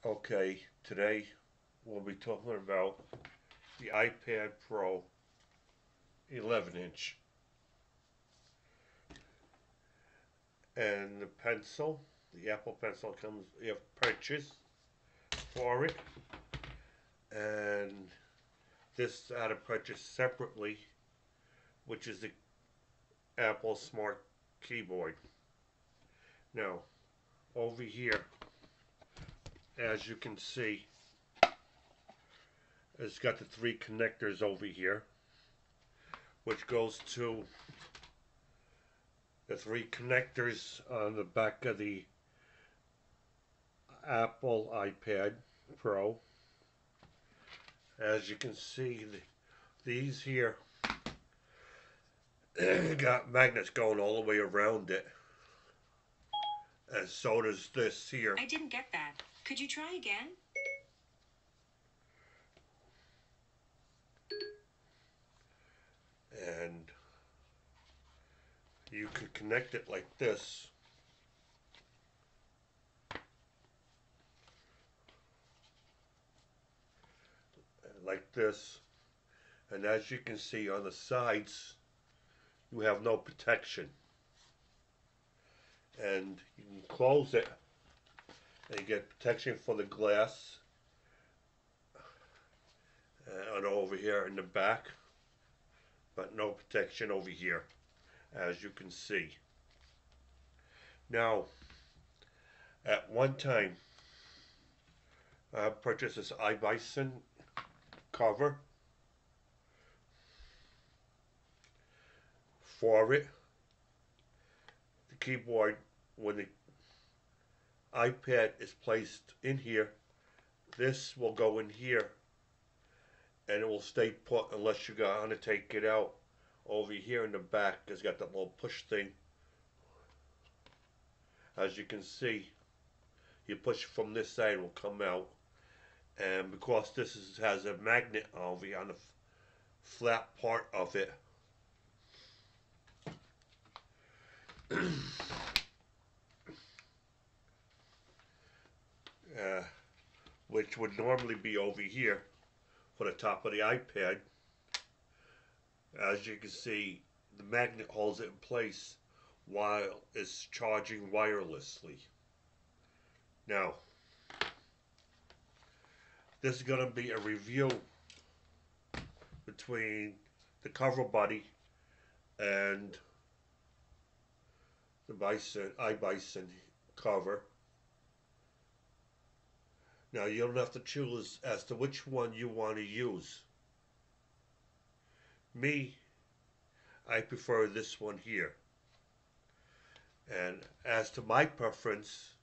Okay, today we'll be talking about the iPad Pro 11 inch and the pencil. The Apple Pencil comes, you have purchase for it, and this I had to purchase separately, which is the Apple Smart Keyboard. Now, over here, as you can see, it's got the three connectors over here, which goes to the three connectors on the back of the Apple iPad Pro. As you can see, these here got magnets going all the way around it, and so does this here. I didn't get that. Could you try again? And you could connect it like this. Like this. And as you can see on the sides, you have no protection. And you can close it and you get protection for the glass. And over here in the back, but no protection over here, as you can see. Now, at one time, I purchased this I-blason cover for it. The keyboard, when the iPad is placed in here, this will go in here and it will stay put unless you're going to take it out. Over here in the back, it's got that little push thing. As you can see, you push from this side, it will come out. And because has a magnet over here on the flat part of it, which would normally be over here for the top of the iPad, as you can see, the magnet holds it in place while it's charging wirelessly. Now, this is going to be a review between the Coverbuddy and the I-blason cover. Now, you don't have to choose as to which one you want to use. Me, I prefer this one here. And as to my preference,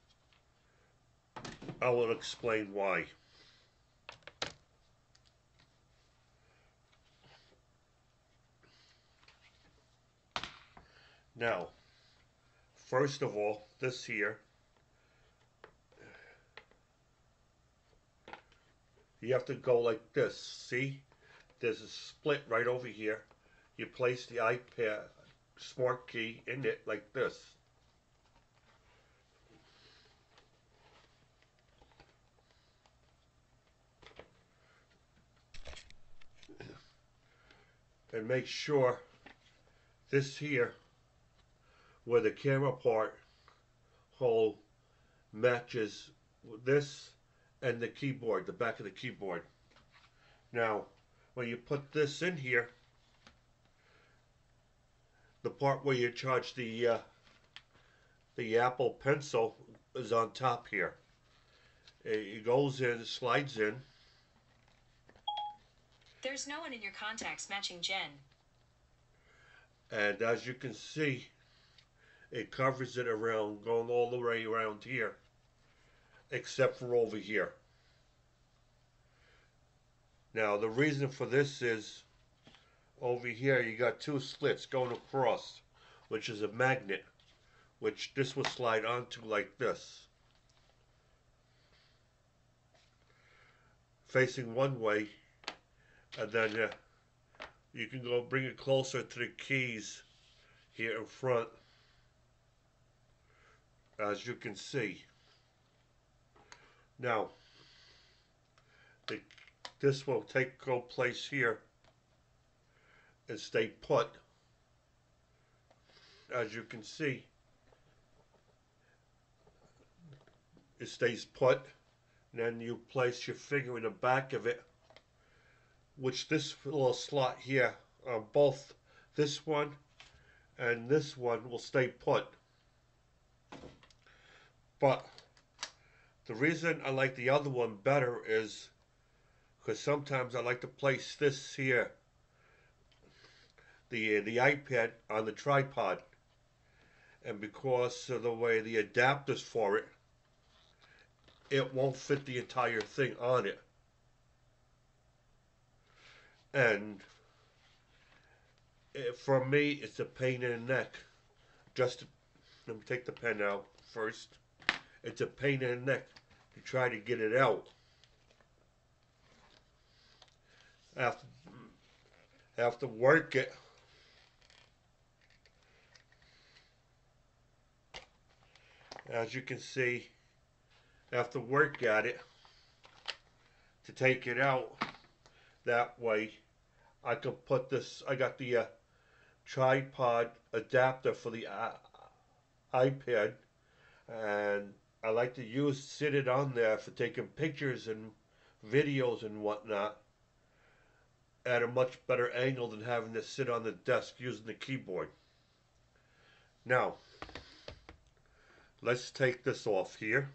I will explain why. Now, first of all, this here, you have to go like this. See? There's a split right over here. You place the iPad smart key in it like this. And make sure this here, where the camera part hole matches this and the keyboard, the back of the keyboard. Now, when you put this in here, the part where you charge the Apple Pencil is on top here. It goes in, slides in. There's no one in your contacts matching Jen. And as you can see, it covers it around, going all the way around here, except for over here. Now, the reason for this is, over here you got two slits going across, which is a magnet, which this will slide onto like this, facing one way, and then you can go bring it closer to the keys here in front, as you can see. Now, This will go place here and stay put. As you can see, it stays put. And then you place your finger in the back of it, which this little slot here, both this one and this one will stay put. But the reason I like the other one better is because sometimes I like to place this here, the iPad on the tripod, and because of the way the adapters for it, it won't fit the entire thing on it. And for me, it's a pain in the neck. Let me take the pen out first. It's a pain in the neck to try to get it out. Have to work it. As you can see, have to work at it to take it out. That way I can put this, I got the tripod adapter for the iPad, and I like to sit it on there for taking pictures and videos and whatnot at a much better angle than having to sit on the desk using the keyboard. Now, let's take this off here.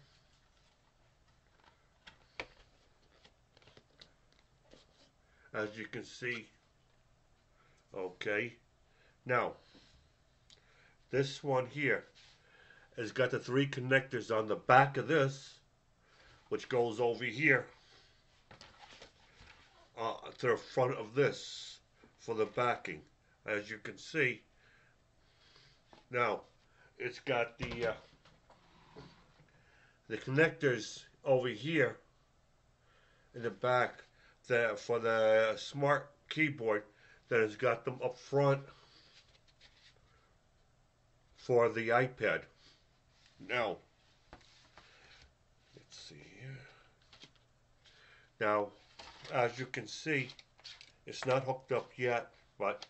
As you can see, okay. Now, this one here has got the 3 connectors on the back of this, which goes over here to the front of this for the backing. As you can see, now it's got the connectors over here in the back for the smart keyboard that has got them up front for the iPad. Now, let's see here. Now, as you can see, it's not hooked up yet, but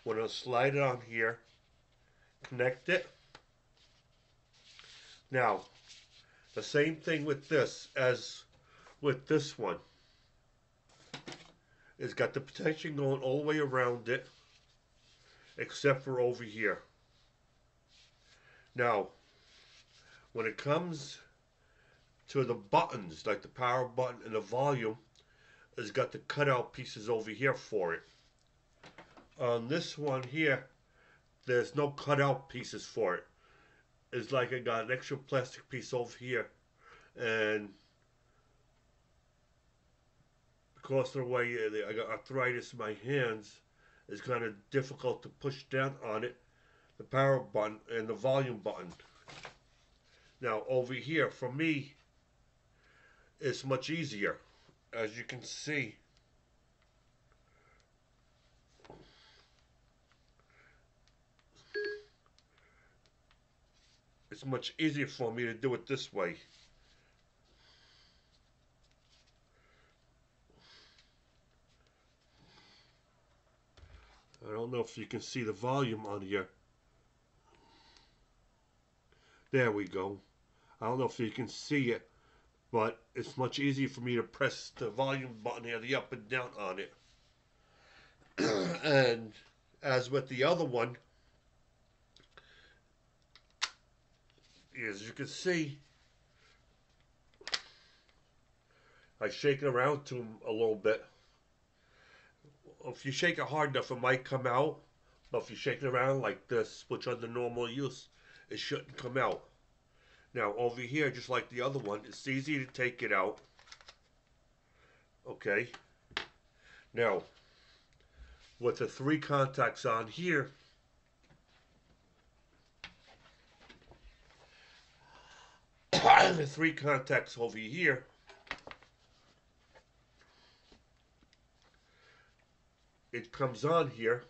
we're going to slide it on here, connect it. Now, the same thing with this as with this one. It's got the protection going all the way around it, except for over here. Now, when it comes to the buttons, like the power button and the volume, it's got the cutout pieces over here for it. On this one here, there's no cutout pieces for it. It's like I got an extra plastic piece over here, and because of the way I got arthritis in my hands, it's kind of difficult to push down on it, the power button and the volume button. Now over here, for me, it's much easier. As you can see, it's much easier for me to do it this way. I don't know if you can see the volume on here. There we go. I don't know if you can see it, but it's much easier for me to press the volume button here, the up and down on it. And as with the other one, as you can see, I shake it around to them a little bit. If you shake it hard enough, it might come out. But if you shake it around like this, which under normal use, it shouldn't come out. Now over here, just like the other one, it's easy to take it out. Okay. Now, with the 3 contacts on here, the 3 contacts over here, it comes on here.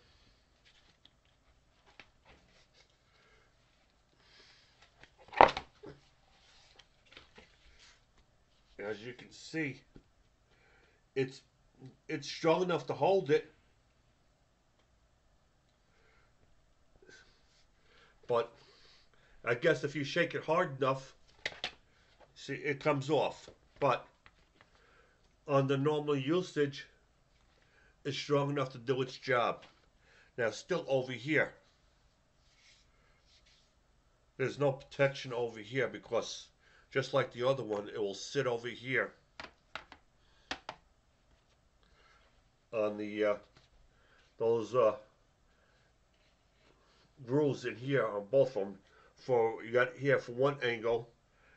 As you can see, it's it's strong enough to hold it, but I guess if you shake it hard enough, see, it comes off. But on the normal usage, it's strong enough to do its job. Now, still over here, there's no protection over here because just like the other one, it will sit over here on the those grooves in here on both of them. For you got here for one angle,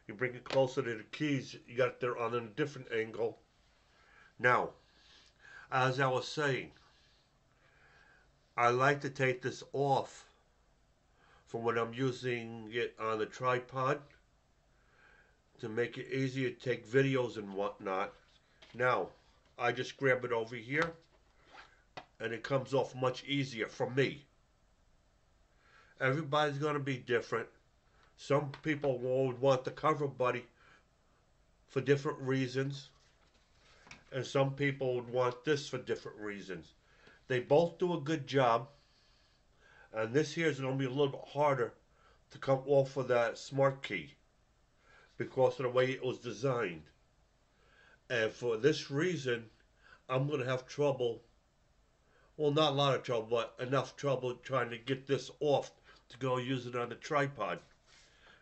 you bring it closer to the keys, you got it there on a different angle. Now, as I was saying, I like to take this off for when I'm using it on the tripod to make it easier to take videos and whatnot. Now, I just grab it over here and it comes off much easier for me. Everybody's going to be different. Some people would want the Coverbuddy for different reasons, and some people would want this for different reasons. They both do a good job, and this here is going to be a little bit harder to come off of that smart key because of the way it was designed. And for this reason, I'm going to have trouble, well, not a lot of trouble, but enough trouble trying to get this off to go use it on the tripod.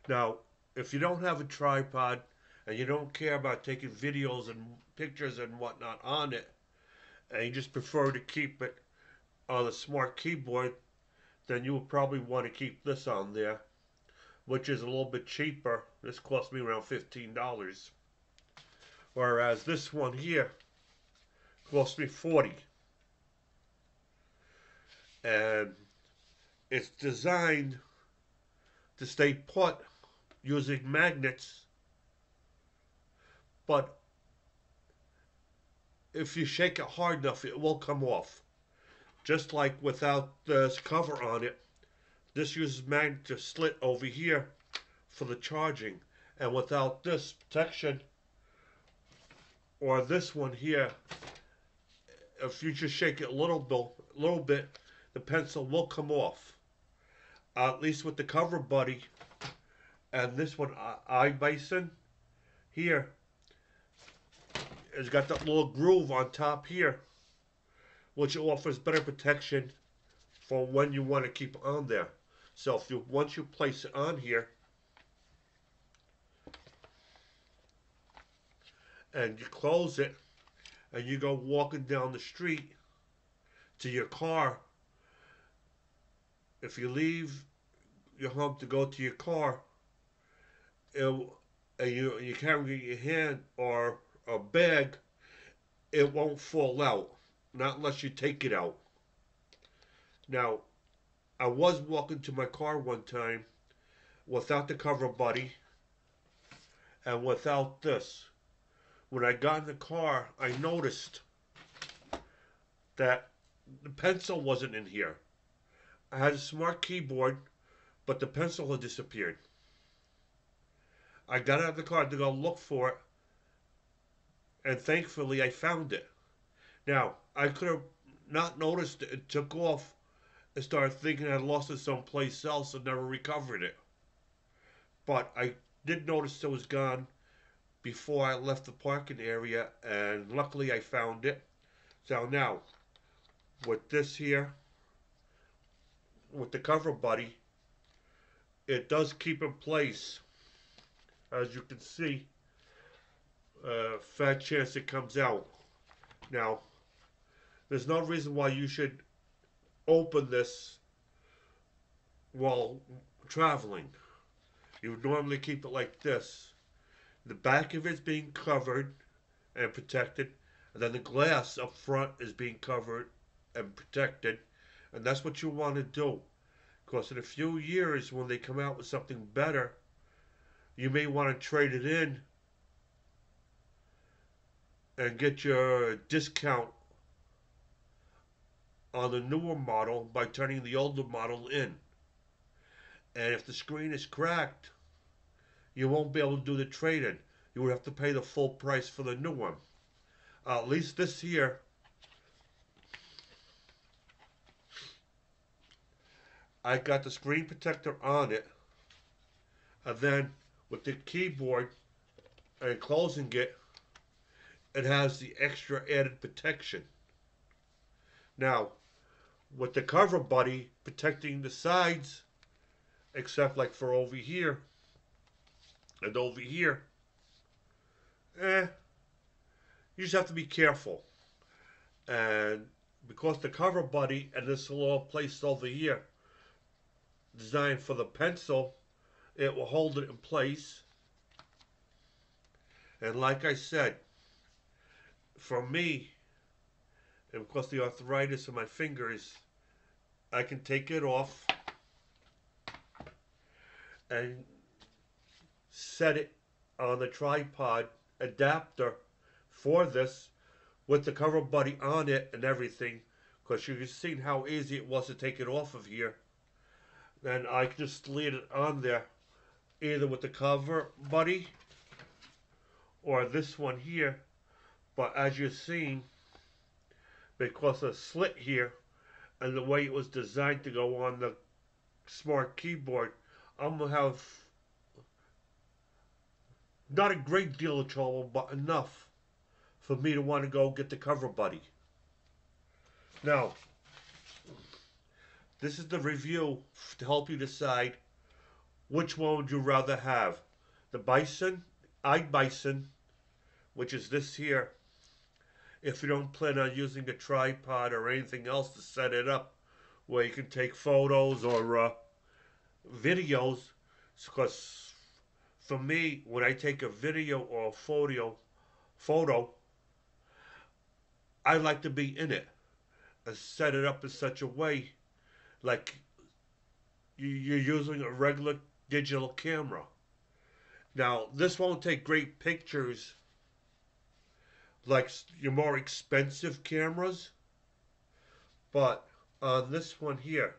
Now, if you don't have a tripod and you don't care about taking videos and pictures and whatnot on it, and you just prefer to keep it on a smart keyboard, then you will probably want to keep this on there, which is a little bit cheaper. This cost me around $15. Whereas this one here cost me $40. And it's designed to stay put using magnets, but if you shake it hard enough, it will come off. Just like without this cover on it, this uses magnet to slit over here for the charging, and without this protection, or this one here, if you just shake it a little bit, the pencil will come off. At least with the Coverbuddy and this one, I-blason, here, it's got that little groove on top here, which offers better protection for when you want to keep it on there. So if you once you place it on here, and you close it, and you go walking down the street to your car, if you leave your home to go to your car, and you carry your hand or a bag, it won't fall out, not unless you take it out. Now, I was walking to my car one time without the Coverbuddy and without this. When I got in the car, I noticed that the pencil wasn't in here. I had a smart keyboard, but the pencil had disappeared. I got out of the car to go look for it, and thankfully I found it. Now, I could have not noticed it, took off, and started thinking I lost it someplace else and never recovered it. But I did notice it was gone before I left the parking area, and luckily I found it. So now, with this here, with the Coverbuddy, it does keep in place. As you can see, fat chance it comes out. Now, there's no reason why you should open this while traveling. You would normally keep it like this. The back of it's being covered and protected, and then the glass up front is being covered and protected, and that's what you want to do. Because in a few years, when they come out with something better, you may want to trade it in and get your discount on the newer model by turning the older model in. And if the screen is cracked, you won't be able to do the trade-in. You would have to pay the full price for the new one. At least this here, I got the screen protector on it, and then with the keyboard and closing it, it has the extra added protection. Now, with the Coverbuddy protecting the sides, except like for over here and over here, you just have to be careful. And because the Coverbuddy and this little place over here, designed for the pencil, it will hold it in place. And like I said, for me, and because the arthritis in my fingers, I can take it off and set it on the tripod adapter for this with the Coverbuddy on it and everything, because you can see how easy it was to take it off of here. Then I can just leave it on there either with the Coverbuddy or this one here. But as you're seeing, because of the slit here and the way it was designed to go on the smart keyboard, I'm going to have not a great deal of trouble, but enough for me to want to go get the Coverbuddy. Now, this is the review to help you decide which one would you rather have. The Bison, I-blason, which is this here, if you don't plan on using a tripod or anything else to set it up where you can take photos or videos. Because for me, when I take a video or a photo, I like to be in it and set it up in such a way like you're using a regular digital camera. Now, this won't take great pictures like your more expensive cameras, but on this one here,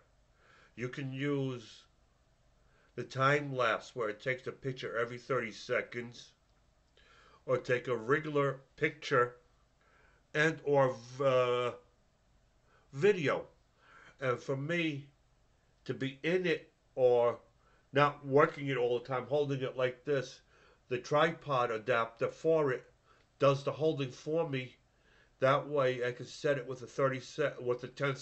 you can use the time lapse where it takes a picture every 30 seconds, or take a regular picture and or video. And for me to be in it or not working it all the time, holding it like this, the tripod adapter for it does the holding for me. That way I can set it with a 10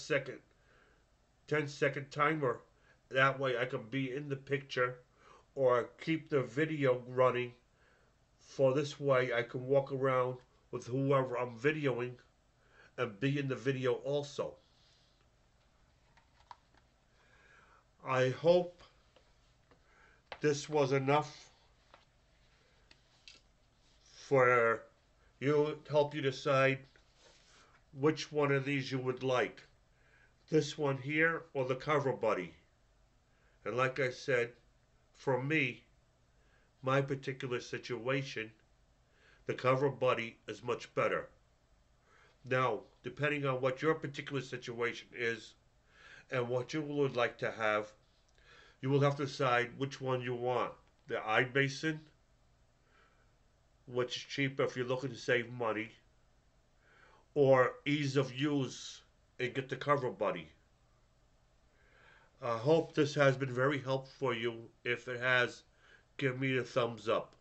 second timer. That way I can be in the picture or keep the video running. For this way I can walk around with whoever I'm videoing and be in the video also. I hope this was enough for you to help you decide which one of these you would like. This one here or the Coverbuddy. And like I said, for me, my particular situation, the Coverbuddy is much better. Now, depending on what your particular situation is and what you would like to have, you will have to decide which one you want. The I-blason, which is cheaper if you're looking to save money, or ease of use and get the Coverbuddy. I hope this has been very helpful for you. If it has, give me a thumbs up.